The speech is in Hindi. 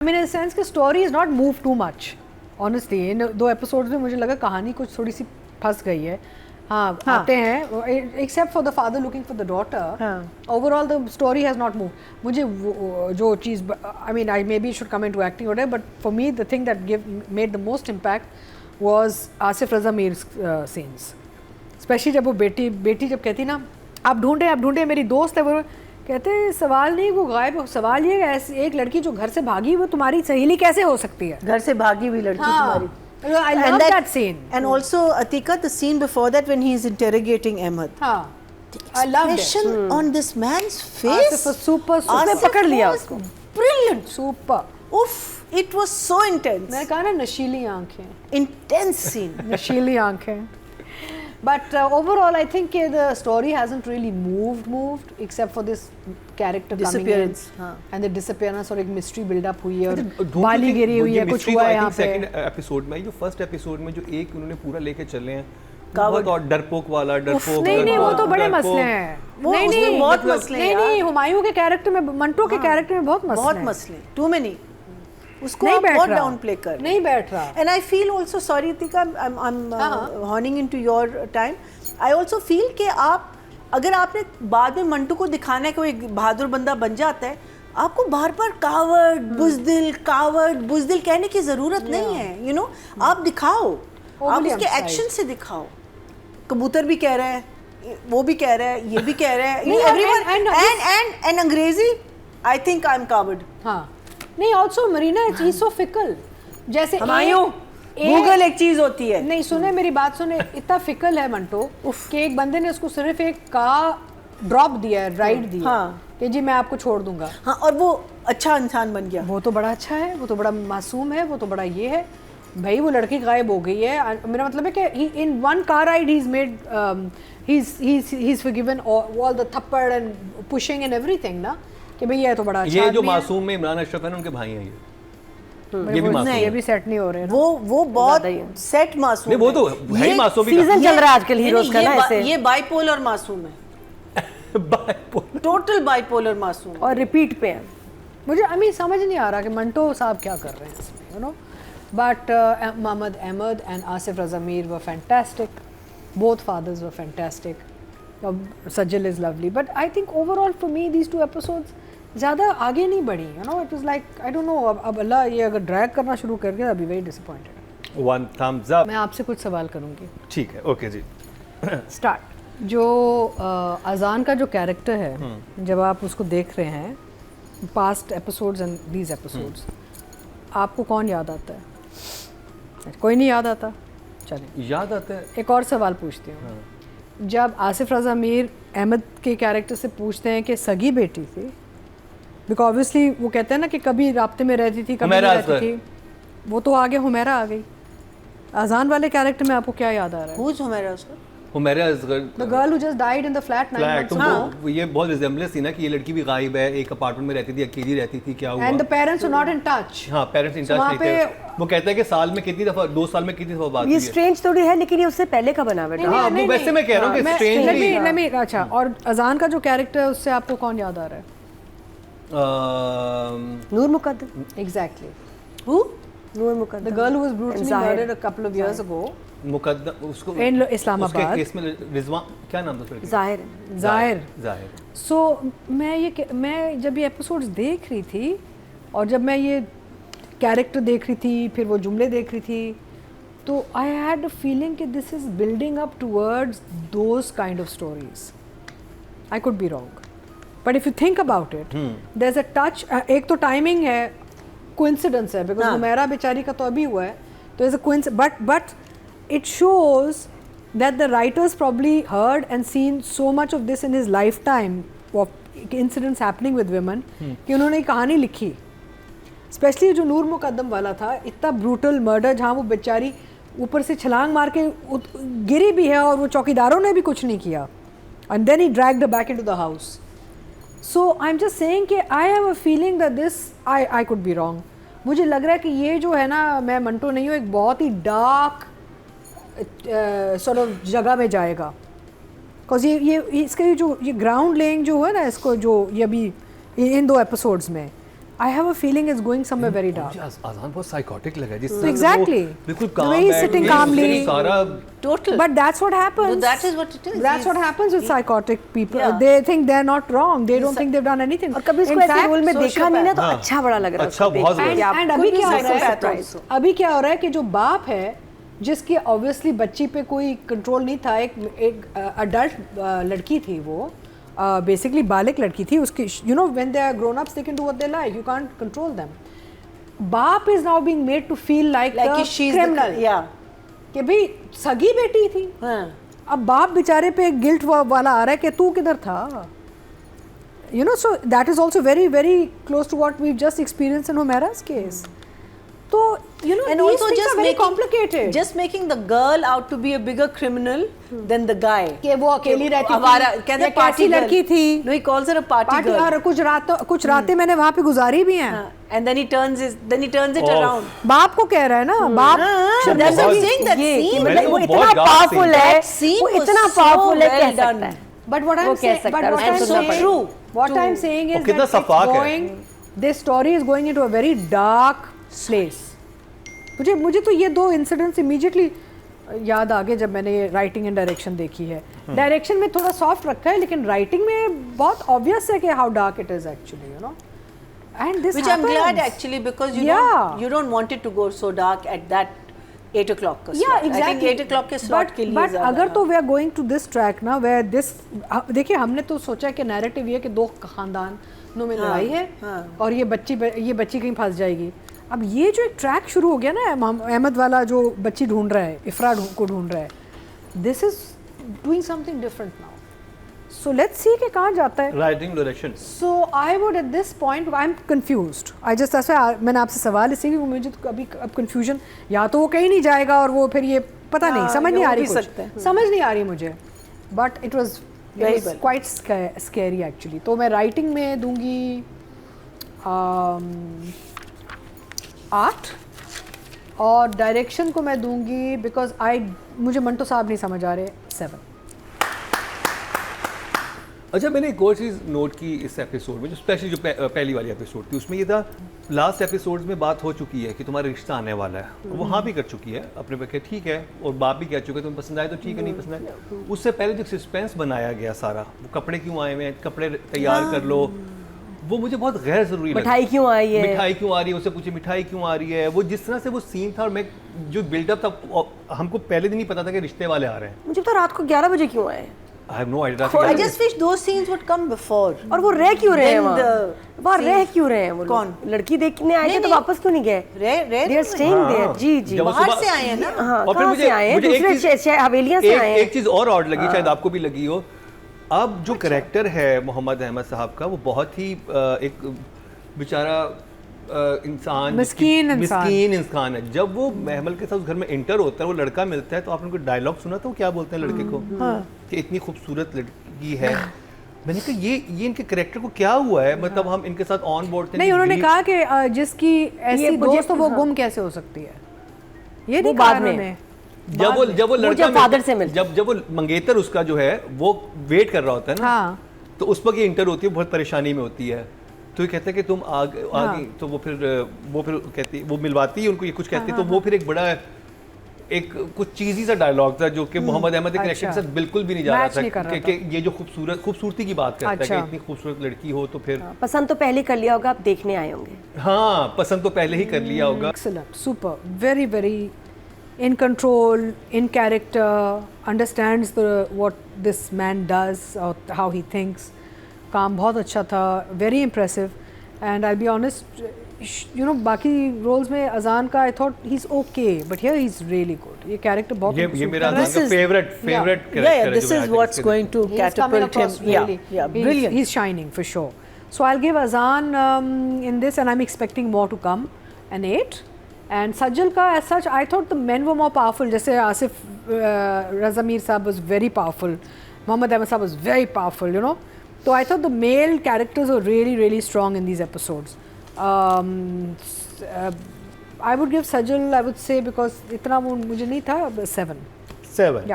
I mean, in a sense कि story is not moved too much. Honestly, in 2 episodes में मुझे लगा कहानी कुछ थोड़ी सी फंस गई है. हाँ. आते हैं, except for the father looking for the daughter. Overall, the story has not moved. मुझे जो चीज़, I mean, I maybe should come into acting or whatever, but for me, the thing that made the most impact was Asif Raza Mir's scenes. Especially जब वो बेटी जब कहती ना, आप ढूंढे मेरी दोस्त है, वो कहते सवाल नहीं वो गायब है, सवाल ये है एक लड़की जो घर से भागी वो तुम्हारी सहेली कैसे हो सकती है, घर से भागी हुई लड़की तुम्हारी. I love that scene. And also Atika, the scene before that when he is interrogating Ahmed. I loved it. Expression on this man's face. Asif was super. पकड़ लिया उसको. Brilliant. Super. Oof, it was so intense. मैंने कहा ना नशीली आंखें. Intense scene. नशीली आंखें. But overall, I think the story hasn't really moved except for this character disappearance coming in and the disappearance और एक mystery build up हुई है और बाली गिरी हुई है, कुछ हुआ है यहाँ पे. सेकंड एपिसोड में, जो फर्स्ट एपिसोड में जो एक उन्होंने पूरा लेके चले हैं, बहुत और डरपोक वाला डरपोक. नहीं वो तो बड़े मसले हैं. नहीं बहुत मसले हैं. नहीं हुमायूं के कैरेक्टर में, मंटो के कैरेक्टर में बहुत मसले. Too many. उसको नहीं बहुत रहा, डाउन प्ले कर नहीं बैठ रहा. And I feel also, sorry Tika, I'm horning into your time. I also feel कि आप अगर आपने बाद में मंटू को दिखाना है कि वो एक बहादुर बंदा बन जाता है, आपको बार-बार कावर्ड बुज़दिल कहने की ज़रूरत नहीं है. You know, आप दिखाओ, आप उसके एक्शन से दिखाओ. कबूतर भी कह रहा है, वो भी कह रहा है, ये भी कह रहा है, everyone and अंग्रेजी. I think I'm coward. हाँ. नहीं, also Marina is so fickle. जैसे गूगल एक चीज होती है. नहीं सुने मेरी बात सुने, इतना फिकल है मंटो कि एक बंदे ने उसको सिर्फ एक कार ड्रॉप दिया है, राइड दिया कि जी मैं आपको छोड़ दूंगा. हाँ, और वो अच्छा इंसान बन गया. वो तो बड़ा अच्छा है, वो तो बड़ा मासूम है, वो तो बड़ा ये है. भाई वो लड़की गायब हो गई है. मेरा मतलब है कि in one car ride he is made, he's forgiven all the थप्पड़ एंड पुशिंग एंड एवरीथिंग ना, कि भैया ये तो बड़ा अच्छा. ये जो मासूम में इमरान अशरफ है ना, उनके भाई हैं ये भी मासूम. ये भी सेट नहीं हो रहे. वो बहुत सेट मासूम. नहीं वो तो है ही मासूम. सीजन चल रहा है आजकल हीरोज का ना ऐसे. ये बाइपोलर मासूम है. टोटल बाइपोलर मासूम और रिपीट पे है. मुझे समझ नहीं आ रहा कि मंटो साहब क्या कर रहे हैं इसमें, you know. But Mohammad Ahmed and Asif Raza Mir were fantastic. Both fathers were fantastic. Sajal is lovely, but I think overall for me these 2 episodes ज़्यादा आगे नहीं बढ़ी. You know, it was like I don't know. अब अल्लाह ये अगर ड्रैग करना शुरू कर गया, अभी very disappointed. One thumbs up. मैं आपसे कुछ सवाल करूँगी. ठीक है, ओके जी. Start. जो अजान का जो कैरेक्टर है, जब आप उसको देख रहे हैं, past episodes and these episodes, आपको कौन याद आता है? कोई नहीं याद आता. चलिए. याद आता है. एक और सवाल पूछती हूँ. जब आसिफ रज़ा मीर अहमद के कैरेक्टर से पूछते हैं कि सगी बेटी थी, बिकॉज ऑब्वियसली वो कहते हैं ना कि कभी राब्ते में रहती थी, कभी नहीं रहती थी. वो तो आगे हुमैरा आ गई. अजान वाले कैरेक्टर में आपको क्या याद आ रहा है? Who's हुमैरा उसका? Humaira the girl who just died in the flat 9 months ago. ये बहुत रिजेम्बलेंस थी ना कि ये लड़की भी गायब है, एक अपार्टमेंट में रहती थी, अकेली रहती थी, क्या हुआ? And the parents were not in touch. हाँ, पेरेंट्स इन टच नहीं थे. वो कहता है कि साल में कितनी दफा, 2 साल में कितनी दफा बात हुई है. ये स्ट्रेंज थोड़ी है, लेकिन ये उससे पहले का बनावट है. हाँ, वो वैसे मैं कह रहा हूँ कि स्ट्रेंज. अच्छा, और अजान का जो कैरेक्टर है उससे आपको कौन याद आ रहा है? Noor Muqaddam. Exactly. Who? Noor Muqaddam. The girl who was brutally murdered a couple of years ago. Muqaddam उसको इन इस्लामाबाद. उसके केस में रिजवान, क्या नाम था उसका? ज़ाहिर. सो मैं जब ये एपिसोड्स देख रही थी और जब मैं ये कैरेक्टर देख रही थी, फिर वो जुमले देख रही थी, तो आई हैड अ फीलिंग कि this is building up towards those kind of stories. I could be wrong, but if you think about it, there is a touch. एक तो टाइमिंग है, कोइंसिडेंस है, बिकॉज हुमैरा बेचारी का तो अभी हुआ है, तो is a coincidence, but it shows that the writers probably heard and seen so much of this in his lifetime of incidents happening with women कि उन्होंने एक कहानी लिखी. स्पेशली जो नूर मुकद्दम वाला था, इतना ब्रूटल मर्डर जहाँ वो बेचारी ऊपर से छलांग मार के गिरी भी है और वो चौकीदारों ने भी कुछ नहीं किया. and then he dragged her back into the house. So I'm just saying कि I have a feeling that this I could be wrong. मुझे लग रहा है कि ये जो है ना, मैं मंटो नहीं हूँ, एक बहुत ही डार्क sort of जगह में जाएगा. बिकॉज ये इसका जो ये ग्राउंड लेइंग जो है ना, इसको जो ये अभी इन 2 एपिसोड्स में, I have a feeling it's going somewhere very dark. मुझे आजान बहुत साइकोटिक लगा जिस So तरह से exactly. वो बिल्कुल The काम way he's sitting calmly. सारा Total. But that's what happens. So that is what it is. That's what happens with psychotic people. Yeah. They think they're not wrong. They don't think they've done anything. और कभी इसको In ऐसे fact, रोल में देखा नहीं ना तो हाँ। अच्छा बड़ा लग रहा है अच्छा, उसको बहुत देख के। ज़बरदस्त। And आप अभी खुद क्या भी हो रहा है surprise हो। अभी क्या हो रहा है कि जो बाप है जिसकी ऑब्वियसली बच्ची पे कोई कंट्रोल नहीं था, एक अडल्ट लड़की थी वो, बेसिकली बालिग लड़की थी, उसकी you know when they are grown ups they can do what they like, you can't control them. बाप is now being made to feel like criminal, कि भाई सगी बेटी थी. अब बाप बेचारे पे गिल्ट वाला आ रहा है कि तू किधर था. You know, so that is also very, very close to what we've just experienced in Humaira's case. So, you know, And these also things just are very making, complicated. just making the girl out to be a bigger criminal than the guy. कि वो अकेली रहती आवारा, थी, कहते या हैं party कैसी लड़की girl. थी. No, he calls her a party girl. और कुछ रातें मैंने वहाँ पे गुजारी भी हैं. And then he turns it Oh. around. बाप को कह रहा है ना, बाप. That's what I'm saying. That ये कि scene, मतलब वो बहुत इतना dark पावरफुल scene. है, That scene वो was इतना so पावरफुल है well कह done. सकता है. But what I'm वो कह saying, सकता but है, what and I'm so saying, true. what I'm saying is कितना that it's सफाक है. going, this story is going into a very dark place. मुझे तो ये दो इंसिडेंट्स इमीडिएटली याद आ गए जब मैंने ये राइटिंग एंड डायरेक्शन देखी है. डायरेक्शन में थोड़ा सॉफ्ट रखा है, लेकिन राइटिंग में बहुत ऑब्वियस है कि how dark it is actually, you know. And this which happens. I'm glad actually, because you don't want it to go so dark at that 8 o'clock का slot. Yeah, exactly. I think 8 o'clock के slot के लिए but ज़्यादा अगर है. तो we are going to this track ना, where this देखिए हमने तो सोचा कि नैरेटिव ये कि दो खानदानों में लड़ाई है और ये बच्ची कहीं फंस जाएगी. अब ये जो एक ट्रैक शुरू हो गया ना, अहमद वाला जो बच्ची ढूंढ रहा है, इफ्रा को ढूंढ रहा है, this is doing something different now. So let's see कि कहाँ जाता है. Writing direction. So I would at this point, I'm confused. that's why मैंने आपसे सवाल इसलिए कि मुझे तो अभी अब confusion, या तो वो कहीं नहीं जाएगा और वो फिर ये पता नहीं, समझ नहीं आ रही कुछ, समझ नहीं आ रही मुझे. But it was quite scary actually. तो मैं राइटिंग में दूंगी 8 और डायरेक्शन को मैं दूंगी, बिकॉज मुझे मंटो साहब नहीं समझ आ रहे, 7. अच्छा, मैंने एक और चीज़ नोट की इस एपिसोड में, जो स्पेशली जो पहली वाली एपिसोड थी, उसमें ये था लास्ट एपिसोड्स में बात हो चुकी है कि तुम्हारा रिश्ता आने वाला है. वो हाँ भी कर चुकी है अपने पे, ठीक है, और बाप भी कह चुके हैं तुम्हें पसंद आए तो ठीक है, नहीं पसंद आए. उससे पहले जो सस्पेंस बनाया गया सारा, वो कपड़े क्यों आए हुए हैं, कपड़े तैयार कर लो, वो मुझे बहुत गैर ज़रूरी लगा. मिठाई क्यों आई है, मिठाई क्यों आ रही है, उससे पूछे मिठाई क्यों आ रही है. वो जिस तरह से वो सीन था, और मैं जो बिल्डअप था, हमको पहले दिन ही पता था कि रिश्ते वाले आ रहे हैं. मुझे तो रात को 11 बजे क्यों आए. I have no idea. I just wish those scenes would come before. और वो रह क्यों रहे हैं Then वहाँ रह क्यों रहे हैं वो लोग? कौन? लड़की देखने आए थे तो वापस क्यों नहीं गए? They are staying there. जी. जब वो बाहर सुबह- से आए हैं ना. हाँ, और फिर कहाँ से आए हैं? दूसरे हवेलियाँ से आए हैं. एक चीज़ और ऑड लगी, शायद आपको भी लगी हो. अब जो कैरेक्टर है मोहम्मद अहमद साहब का, वो बहुत ही एक बेचारा इंसान, मिस्कीन इंसान है. जब वो महमल के साथ उस घर में एंटर होता है, वो लड़का मिलता है, तो आपने उनको डायलॉग सुना था, वो क्या बोलते हैं लड़के को कि इतनी खूबसूरत लड़की है. मैंने कहा ये इनके कैरेक्टर को क्या हुआ है, मतलब हम इनके साथ ऑन बोर्ड थे. नहीं, उन्होंने कहा कि जिसकी ऐसी दोस्त तो वो गुम कैसे हो सकती है, ये नहीं बाद में. जब वो लड़का फादर से मिलता, जब वो मंगेतर उसका जो है वो वेट कर रहा होता है ना, तो उस वक्त ये इंटर होती है, बहुत परेशानी में होती है. तो ये कहते हैं कि तुम आगे, तो वो फिर कहती, वो मिलवाती है उनको, ये कुछ कहती है. तो वो फिर एक बड़ा एक कुछ चीज़ी सा डायलॉग था जो कि मोहम्मद अहमद के कैरेक्टर के साथ बिल्कुल भी नहीं जा रहा था कि ये जो खूबसूरती की बात करता है कि इतनी खूबसूरत लड़की हो, तो फिर पसंद तो पहले कर लिया होगा, आप देखने आए होंगे. हाँ, पसंद तो पहले ही कर लिया होगा. Excellent, super, very very in control, in character, understands what this man does or how he thinks. काम बहुत अच्छा था, very impressive. And I'll be honest, you know, बाकी roles में अजान का I thought he's okay, but here he's really good. ये character बहुत ये मेरा अजान का favorite character है. This is what's going to catapult him. Really. Yeah, brilliant. He's shining for sure. So I'll give Azan in this, and I'm expecting more to come, an 8. And Sajjal ka, as such, I thought the men were more powerful. जैसे आसिफ Razamir साहब was very powerful, Mohammad Ahmed साहब was very powerful, you know. So I thought the male characters were really, really strong in these episodes. I would give Sajjal, I would say, because इतना वो मुझे नहीं था, 7. 7. Yeah.